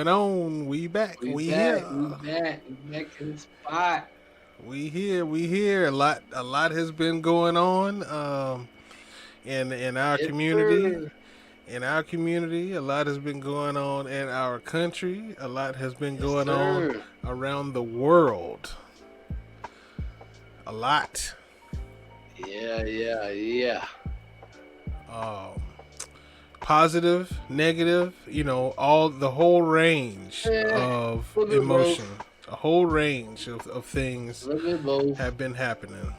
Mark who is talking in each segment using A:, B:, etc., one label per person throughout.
A: going on? We back.
B: We
A: We
B: back.
A: here.
B: We back. We back in the spot.
A: We here. We here. A lot has been going on. In our
B: Yes,
A: community.
B: sir.
A: In our community, a lot has been going on in our country. A lot has been
B: Yes,
A: going on
B: sir.
A: around the world. A lot.
B: Yeah.
A: Um, Positive, negative. All the whole range of
B: A little bit
A: emotion.
B: both.
A: A whole range of
B: A
A: things
B: little bit both.
A: have been happening.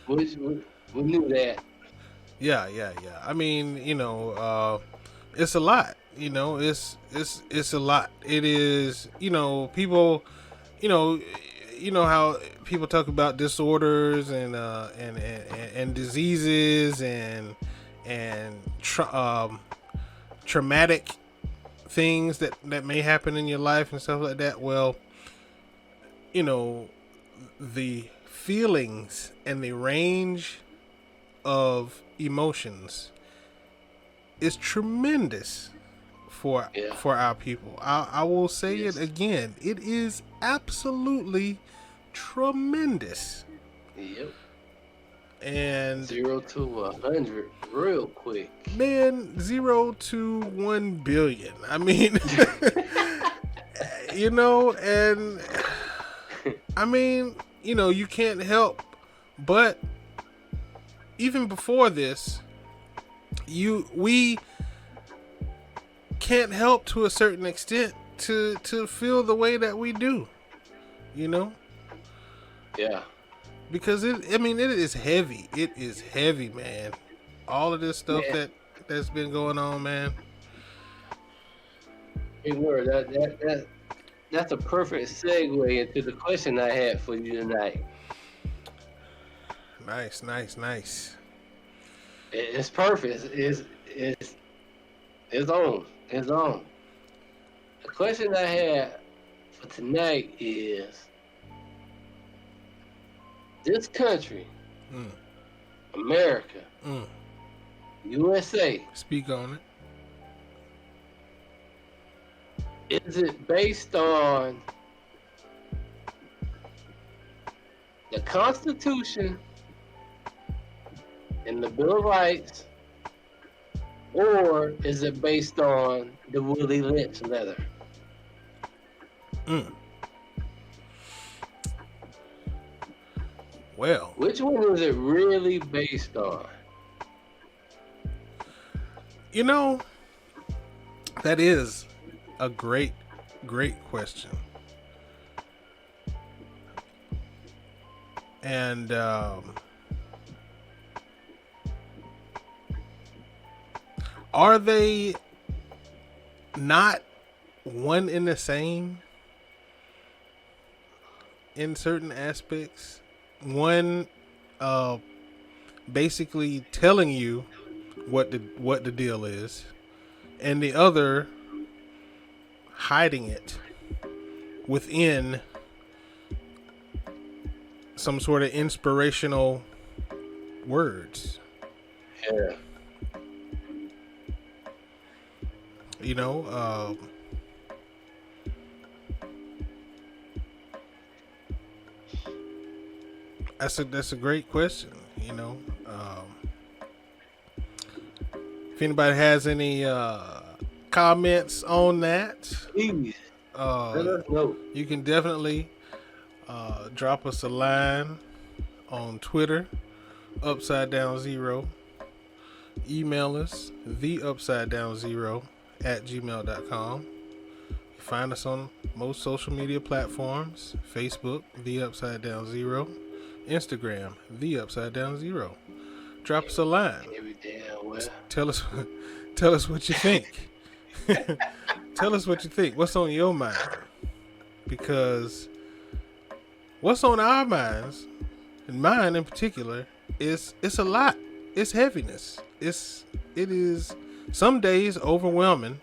B: We knew that.
A: Yeah. I mean, it's a lot. It's a lot. It is. People. You know, how people talk about disorders and diseases and traumatic things that may happen in your life and stuff like that. Well, you know, the feelings and the range of emotions is tremendous
B: Yeah.
A: for our people. I will say
B: Yes.
A: it again. It is absolutely tremendous.
B: Yep.
A: And
B: 0 to 100 real quick.
A: man, 0 to 1 billion. I mean, and I mean, you can't help but even before this, we can't help to a certain extent to feel the way that we do,
B: Yeah.
A: because it is heavy. It is heavy, man. All of this stuff
B: Yeah.
A: that's been going on, man.
B: Big word. That's a perfect segue into the question I had for you tonight.
A: Nice.
B: It's perfect. It's on. It's on. The question I had for tonight is this country,
A: Mm.
B: America,
A: Mm.
B: USA,
A: Speak on it.
B: is it based on the Constitution and the Bill of Rights, or is it based on the Willie Lynch letter?
A: Mm. Well,
B: Which one is it really based on?
A: that is a great question. And are they not one in the same in certain aspects? One basically telling you what the deal is, and the other hiding it within some sort of inspirational words.
B: Yeah.
A: That's a great question. If anybody has any comments on that,
B: Please, let us know.
A: you can definitely drop us a line on Twitter, UpsideDownZero. Email us, TheUpsideDownZero @gmail.com. Find us on most social media platforms: Facebook, TheUpsideDownZero, Instagram, TheUpsideDownZero. Drop us a line.
B: Every damn well.
A: Tell us what you think. Tell us what you think. What's on your mind? Because what's on our minds, and mine in particular, it's a lot. It's heaviness. It is some days overwhelming,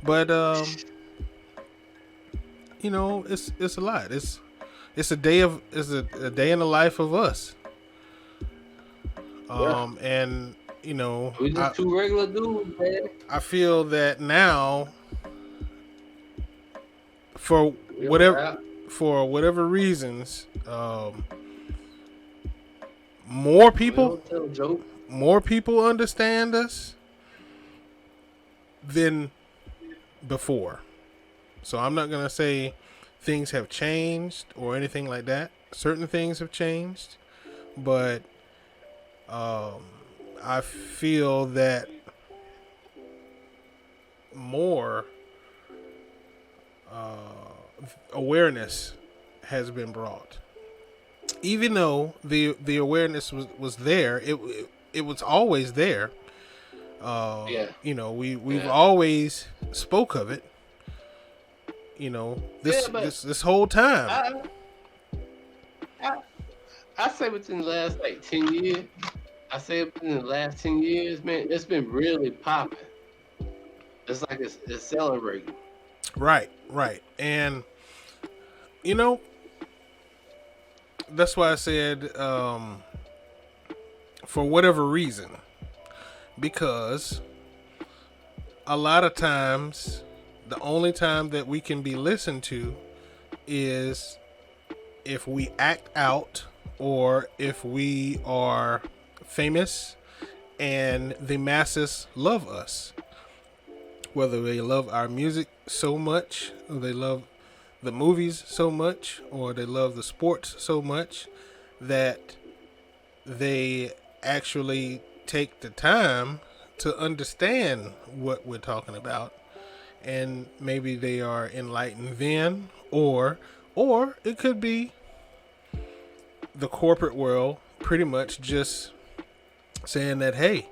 A: but it's a lot. It's a day in the life of us. And
B: We just two regular dudes, man.
A: I feel that now for
B: Real
A: whatever
B: rap.
A: for whatever reasons, more
B: We
A: people
B: don't tell jokes.
A: understand us than before. So I'm not gonna say things have changed or anything like that. Certain things have changed, but I feel that more awareness has been brought. Even though the awareness was there, it was always there.
B: Yeah.
A: You know, we've always spoke of it. You know, this whole time.
B: I say within the last like 10 years. I say within the last 10 years, man, it's been really popping. It's like it's celebrating.
A: Right. And you know, that's why I said for whatever reason, because a lot of times the only time that we can be listened to is if we act out or if we are famous and the masses love us. Whether they love our music so much, or they love the movies so much, or they love the sports so much that they actually take the time to understand what we're talking about, and maybe they are enlightened then, or it could be the corporate world pretty much just saying that, hey,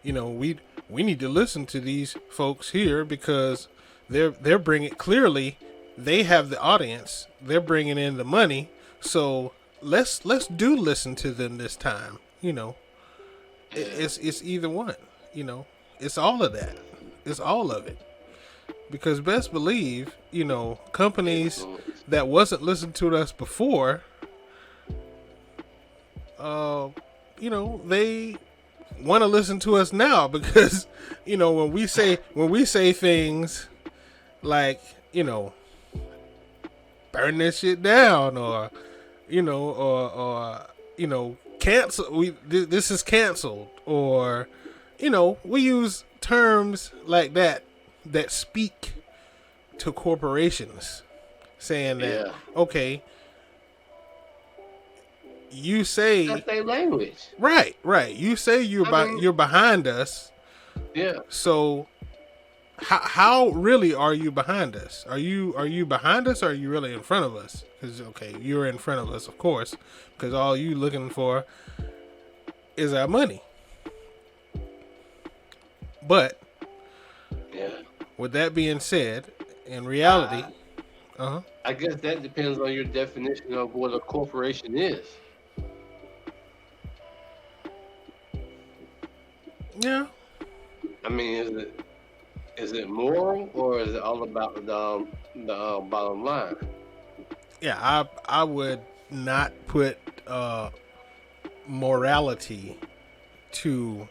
A: you know, we need to listen to these folks here because they're bringing, clearly they have the audience, they're bringing in the money, so let's do listen to them this time. You know, it's either one. You know, it's all of that. It's all of it. Because best believe, you know, companies that wasn't listening to us before, you know, they want to listen to us now because, you know, when we say things like, you know, burn this shit down, or you know, cancel, this is canceled, or you know, we use terms like that speak to corporations, saying that okay, you say
B: That's their language.
A: Right. You say you're behind us.
B: Yeah.
A: So how really are you behind us? Are you behind us, or are you really in front of us? Because okay, you're in front of us, of course, because all you looking for is our money. But with that being said, in reality,
B: I guess that depends on your definition of what a corporation is.
A: Yeah.
B: I mean, is it moral, or is it all about the bottom line?
A: Yeah, I would not put morality to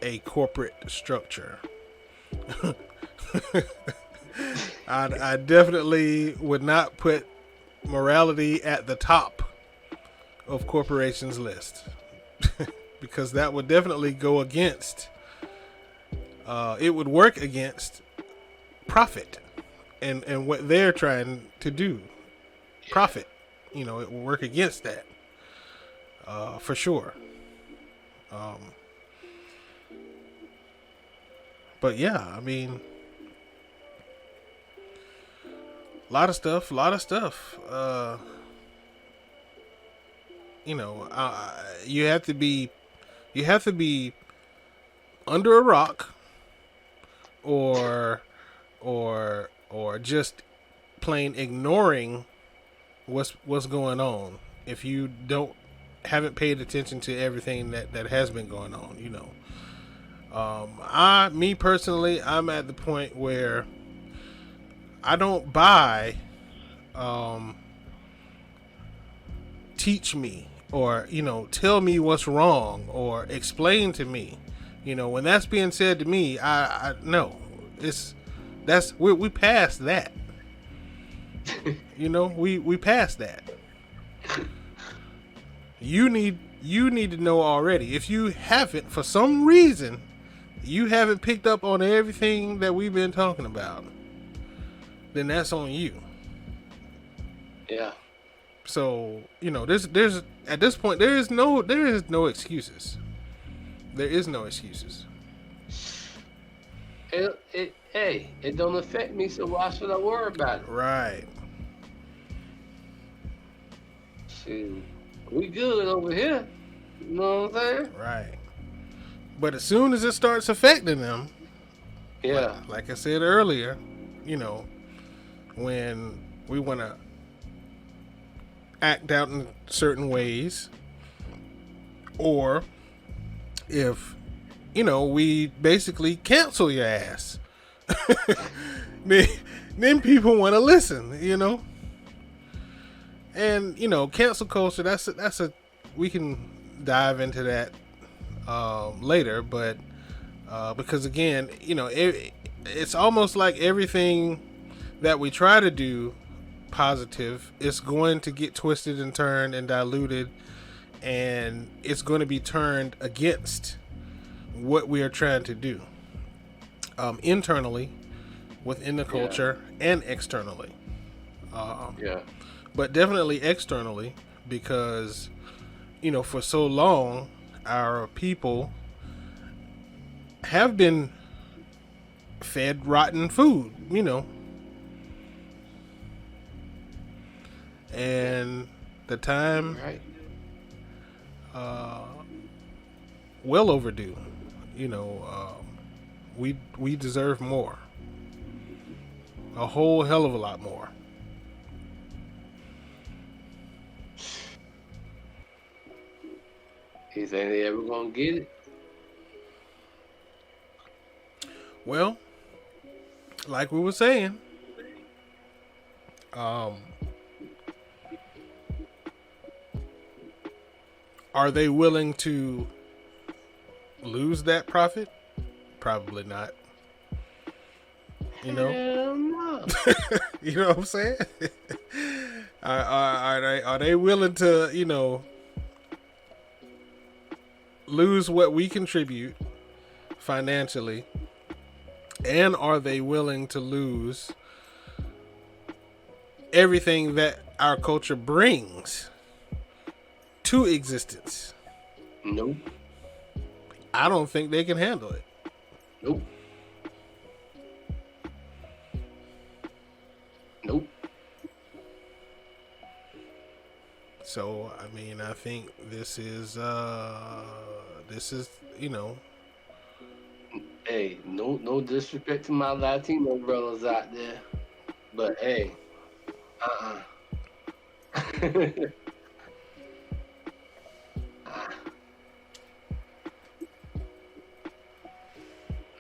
A: a corporate structure. I definitely would not put morality at the top of corporations' list. Because that would definitely go against, it would work against profit and what they're trying to do. Profit, you know, it will work against that, for sure. But yeah, I mean, a lot of stuff. You know, you have to be under a rock, or just plain ignoring what's going on if you haven't paid attention to everything that has been going on. You know, me personally, I'm at the point where I don't buy teach me, or you know, tell me what's wrong, or explain to me. You know, when that's being said to me, I no, we passed that. You know, we passed that. You need to know already. If you haven't, for some reason, you haven't picked up on everything that we've been talking about, then that's on you.
B: Yeah.
A: So, you know, there's at this point there is no excuses. There is no excuses.
B: It don't affect me, so why should I worry about it?
A: Right.
B: Shoot, we good over here. You know what I'm saying?
A: Right. But as soon as it starts affecting them,
B: Yeah.
A: like I said earlier, you know, when we want to act out in certain ways, or if, you know, we basically cancel your ass, then people want to listen, you know. And, you know, cancel culture, that's a we can dive into that later, but because again, you know, it's almost like everything that we try to do positive is going to get twisted and turned and diluted, and it's going to be turned against what we are trying to do internally within the culture and externally. But definitely externally, because, you know, for so long our people have been fed rotten food, you know, and the time well overdue. You know, we deserve more, a whole hell of a lot more.
B: You think they ever gonna get it?
A: Well, like we were saying, are they willing to lose that profit? Probably not. You know?
B: Hell no.
A: You know what I'm saying? Are they willing to, you know, lose what we contribute financially, and are they willing to lose everything that our culture brings to existence?
B: Nope.
A: I don't think they can handle it.
B: Nope. Nope.
A: So, I mean, I think this is, you know.
B: Hey, no disrespect to my Latino brothers out there, but hey,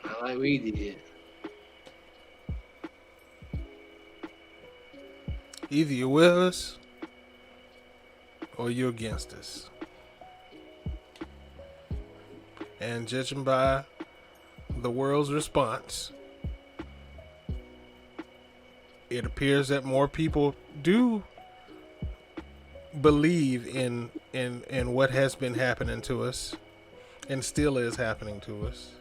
B: not like we did.
A: Either you're with us or you're against us. And judging by the world's response, it appears that more people do believe in what has been happening to us and still is happening to us.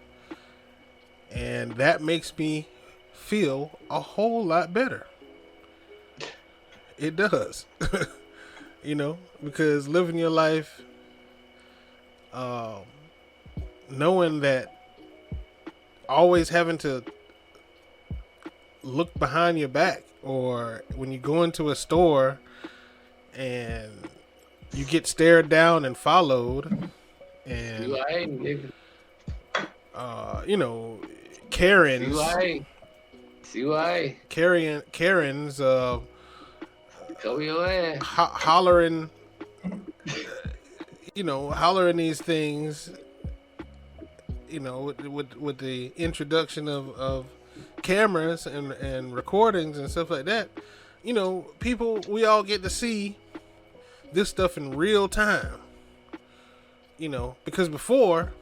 A: And that makes me feel a whole lot better. It does. You know, because living your life knowing that, always having to look behind your back, or when you go into a store and you get stared down and followed, and you know, Karens, Karens hollering, you know, hollering these things, you know, with the introduction of cameras and recordings and stuff like that. You know, people, we all get to see this stuff in real time. You know, because before,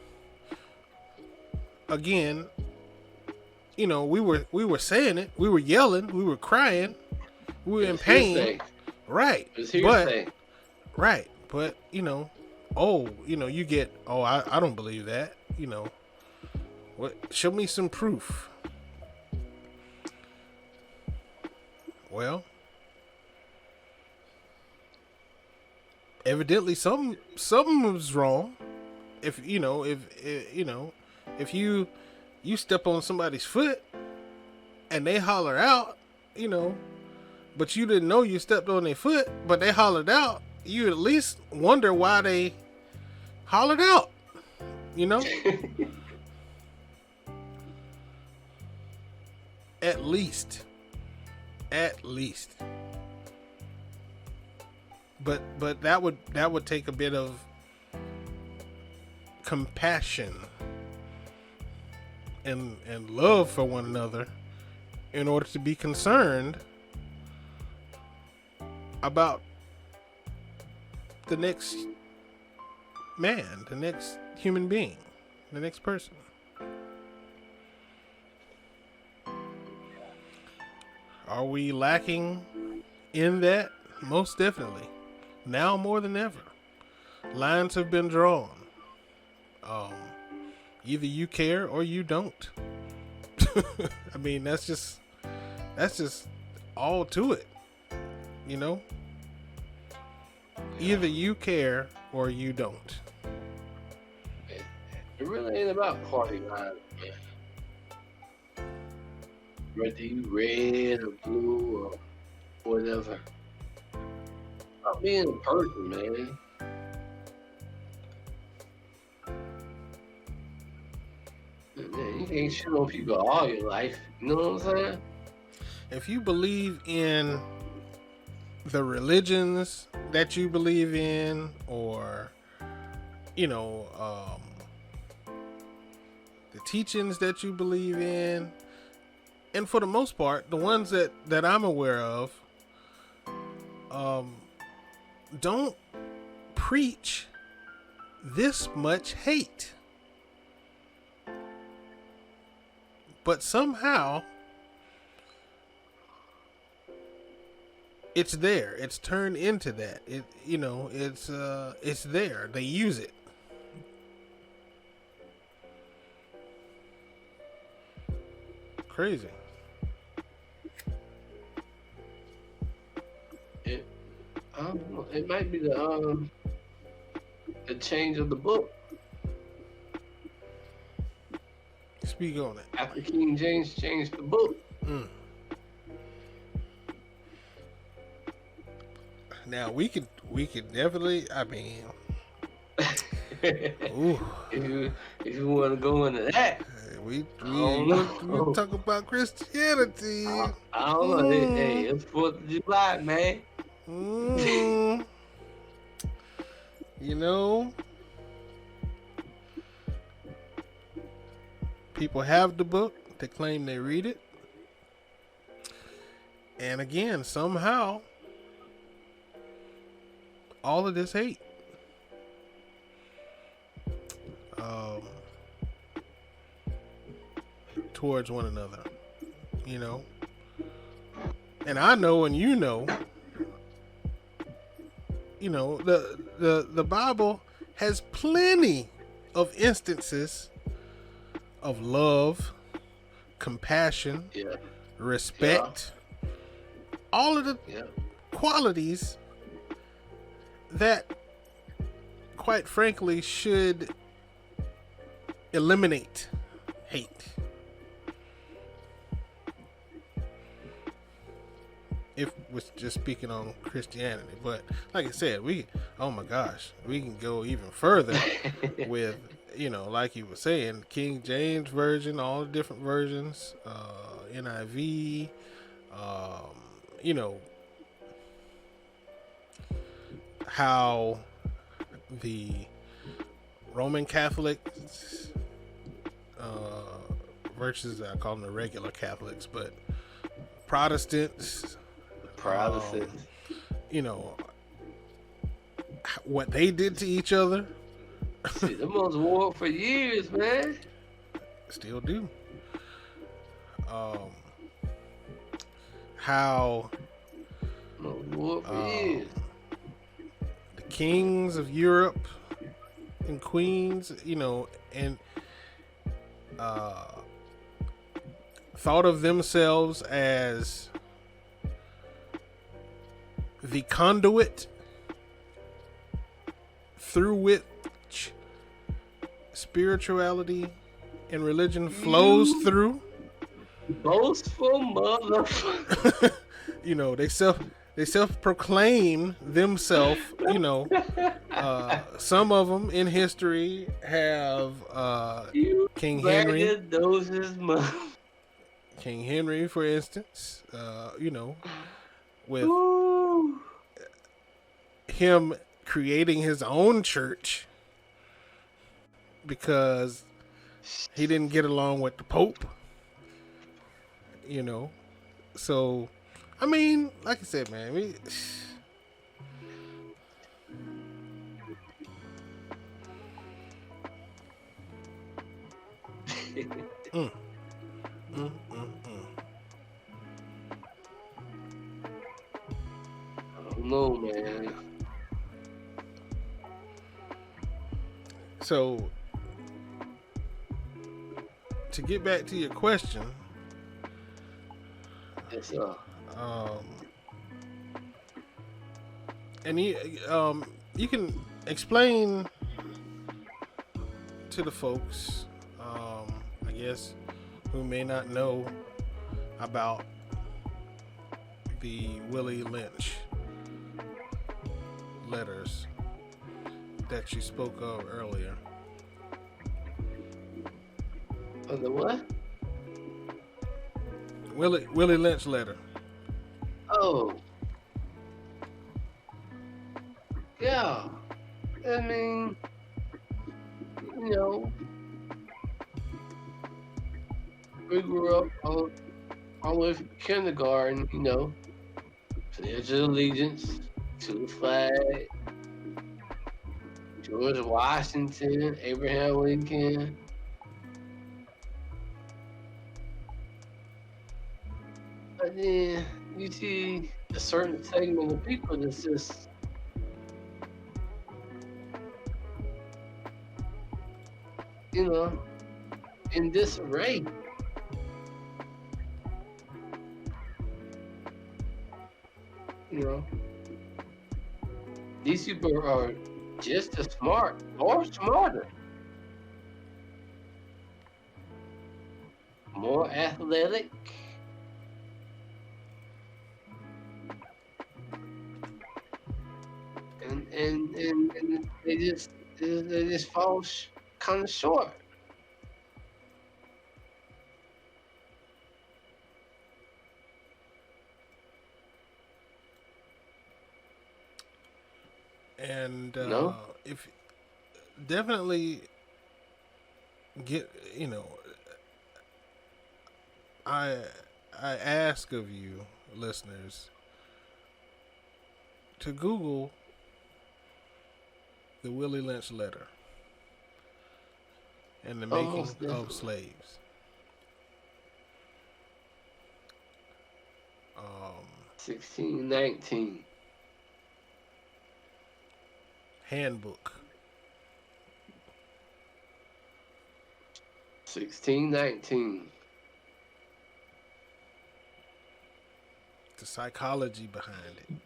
A: again, you know, we were saying it, we were yelling, we were crying, we're in
B: It's
A: pain,
B: hearsay.
A: right?
B: It's hearsay.
A: But you get, I don't believe that. What? Show me some proof. Well, evidently something was wrong. If you step on somebody's foot and they holler out, but you didn't know you stepped on their foot, but they hollered out, you at least wonder why they hollered out, At least. But that would take a bit of compassion and love for one another in order to be concerned about the next man, the next human being, the next person. Are we lacking in that? Most definitely. Now more than ever. Lines have been drawn. Either you care or you don't. I mean, that's just all to it. Either you care or you don't.
B: It really ain't about party lines, man. Whether you red or blue or whatever. About being a person, man. Man, you can't shit on people all your life. You know what I'm saying?
A: If you believe in the religions that you believe in, or the teachings that you believe in, and for the most part, the ones that I'm aware of, don't preach this much hate. But somehow it's there. It's turned into that. It's there. They use it. Crazy.
B: It might be the change of the book.
A: Speak on it.
B: After King James changed the book.
A: Now we could definitely. I mean, ooh.
B: If you want to go into that,
A: we talk about Christianity.
B: I don't know. Hey, it's 4th of July, man.
A: People have the book. They claim they read it. And again, somehow, all of this hate. Towards one another. And I know, and the Bible has plenty of instances of love, compassion, respect, all of the qualities that, quite frankly, should eliminate hate. If we're just speaking on Christianity, but like I said, we can go even further with, like you were saying, King James version, all the different versions, NIV, how the Roman Catholics versus, I call them the regular Catholics, but Protestants, what they did to each other.
B: See, them was war for years, man.
A: Still do. How
B: Whoop is.
A: The kings of Europe and queens, and thought of themselves as the conduit through which spirituality and religion flows through.
B: Boastful motherfucker.
A: They self-proclaim themselves. Some of them in history have King Henry. King Henry, for instance, with him creating his own church because he didn't get along with the Pope. So, I mean, like I said, man, I
B: don't know, man.
A: So, to get back to your question,
B: yes, sir.
A: And you can explain to the folks, I guess, who may not know about the Willie Lynch letters that you spoke of earlier.
B: The what?
A: Willie Lynch letter.
B: Oh. Yeah. I mean, we grew up all the way from kindergarten, pledge of allegiance to the flag, George Washington, Abraham Lincoln. But then you see a certain segment of people that's just in disarray. These people are just as smart or smarter, more athletic, and they just fall kind of short.
A: And if definitely get, I ask of you listeners to Google the Willie Lynch letter and the making of slaves.
B: 1619
A: handbook.
B: 1619.
A: The psychology behind it.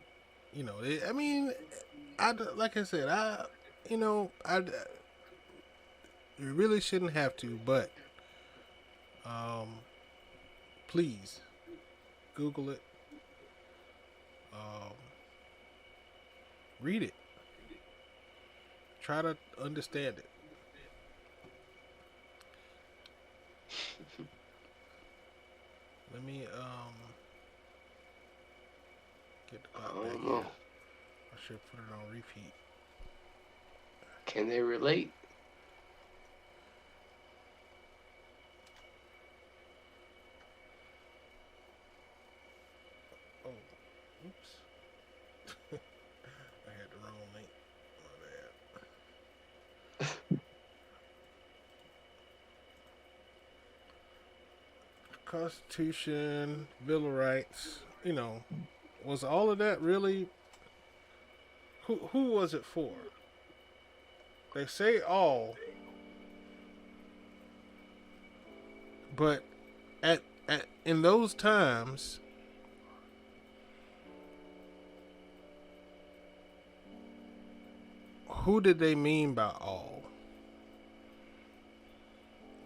A: Like I said, you really shouldn't have to, but please Google it. Read it. Try to understand it. Let me get the clock back here. I should put it on repeat.
B: Can they relate?
A: Oh, oops. I had the wrong link. My bad. Constitution, Bill of Rights, Was all of that really? Who was it for? They say all, but at in those times, who did they mean by all?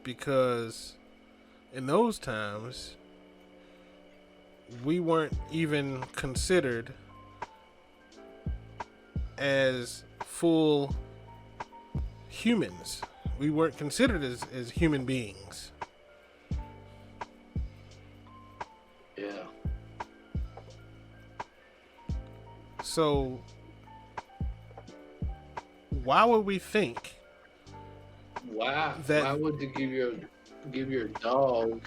A: Because in those times, we weren't even considered as full humans. We weren't considered as human beings.
B: Yeah.
A: So why would we think
B: Why?
A: that
B: Why would you give your dog?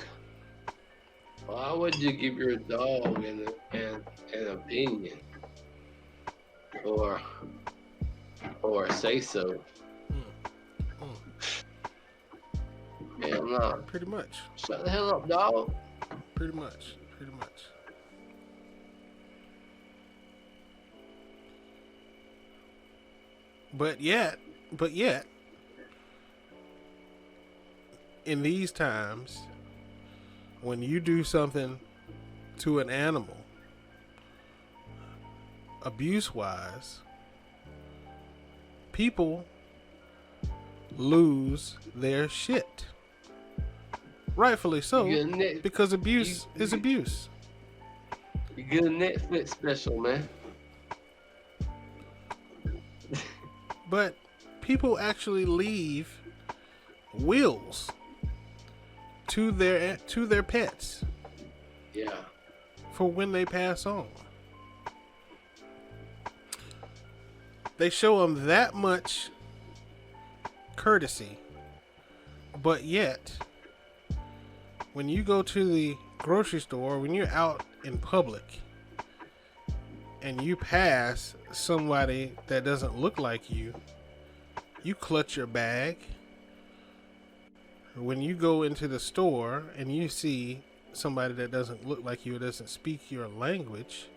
B: Why would you give your dog an opinion or say so? Hell no.
A: pretty much
B: Shut the hell up, dog.
A: pretty much but yet in these times, when you do something to an animal, abuse wise, people lose their shit. Rightfully so, because abuse is abuse.
B: You get a Netflix special, man.
A: But people actually leave wills to their pets
B: Yeah.
A: for when they pass on. They show them that much courtesy, but yet when you go to the grocery store, when you're out in public and you pass somebody that doesn't look like you clutch your bag. When you go into the store and you see somebody that doesn't look like you, doesn't speak your language,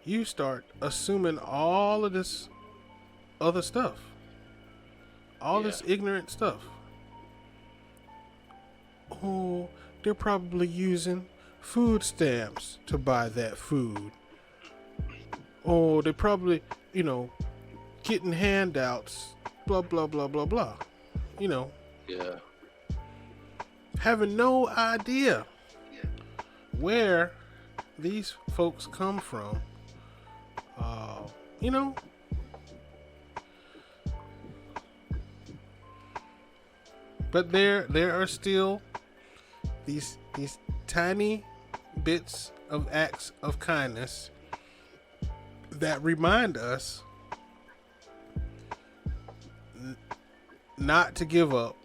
A: you start assuming all of this other stuff, all this ignorant stuff. Oh, they're probably using food stamps to buy that food. Oh, they're probably, getting handouts, blah, blah, blah, blah, blah.
B: Yeah.
A: Having no idea where these folks come from. But there are still these tiny bits of acts of kindness that remind us not to give up,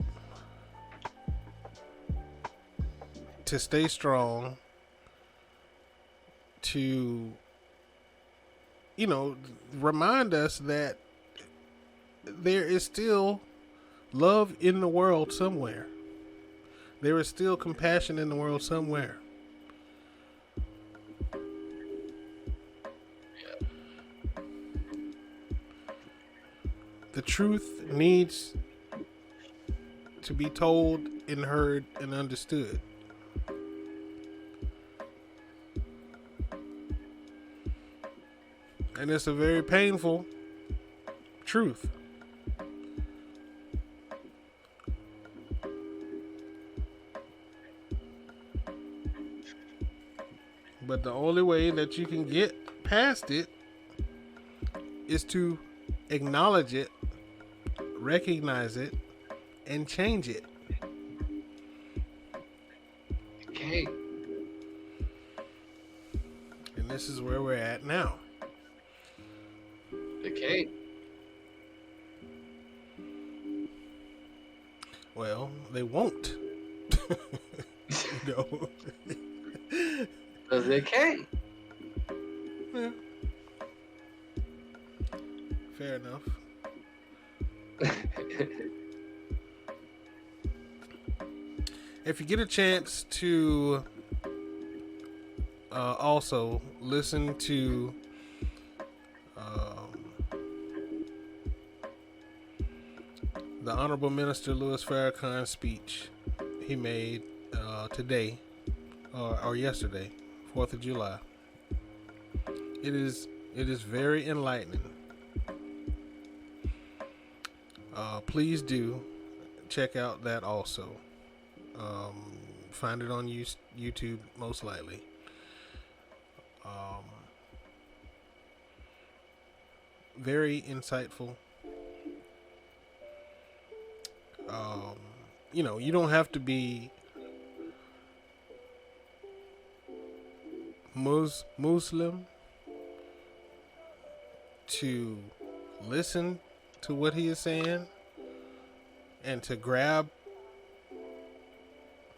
A: to stay strong, to remind us that there is still love in the world somewhere. There is still compassion in the world somewhere. The truth needs to be told and heard and understood. And it's a very painful truth. But the only way that you can get past it is to acknowledge it, recognize it, and change it.
B: Okay.
A: And this is where we're at now.
B: Okay.
A: Well, they won't.
B: Because they can't.
A: Yeah. Fair enough. If you get a chance to Also, listen to the Honorable Minister Louis Farrakhan's speech he made today or yesterday, 4th of July. It is very enlightening. Please do check out that also. Find it on YouTube most likely. Very insightful. You don't have to be Muslim to listen to what he is saying and to grab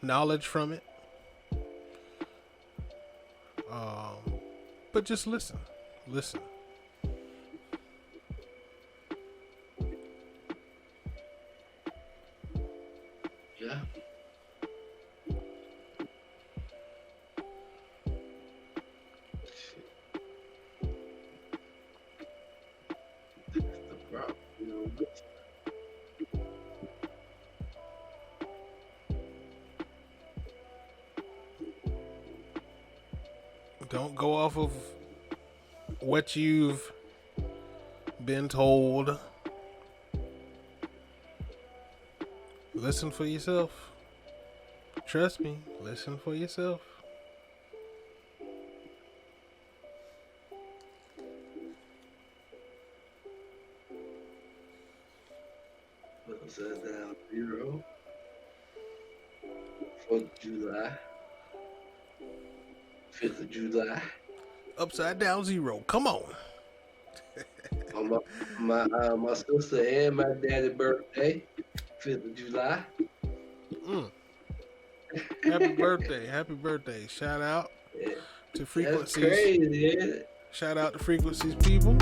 A: knowledge from it. But just listen.
B: Yeah. That's the problem, you know.
A: Don't go off of what you've been told. Listen for yourself. Trust me, listen for yourself.
B: TheUpsideDownZero. 4th of July. 5th of July.
A: Upside Down Zero. Come on.
B: On my sister and my daddy's birthday, 5th of July.
A: Happy birthday. Shout out to
B: That's
A: Frequencies.
B: crazy, isn't it?
A: Shout out to Frequencies people.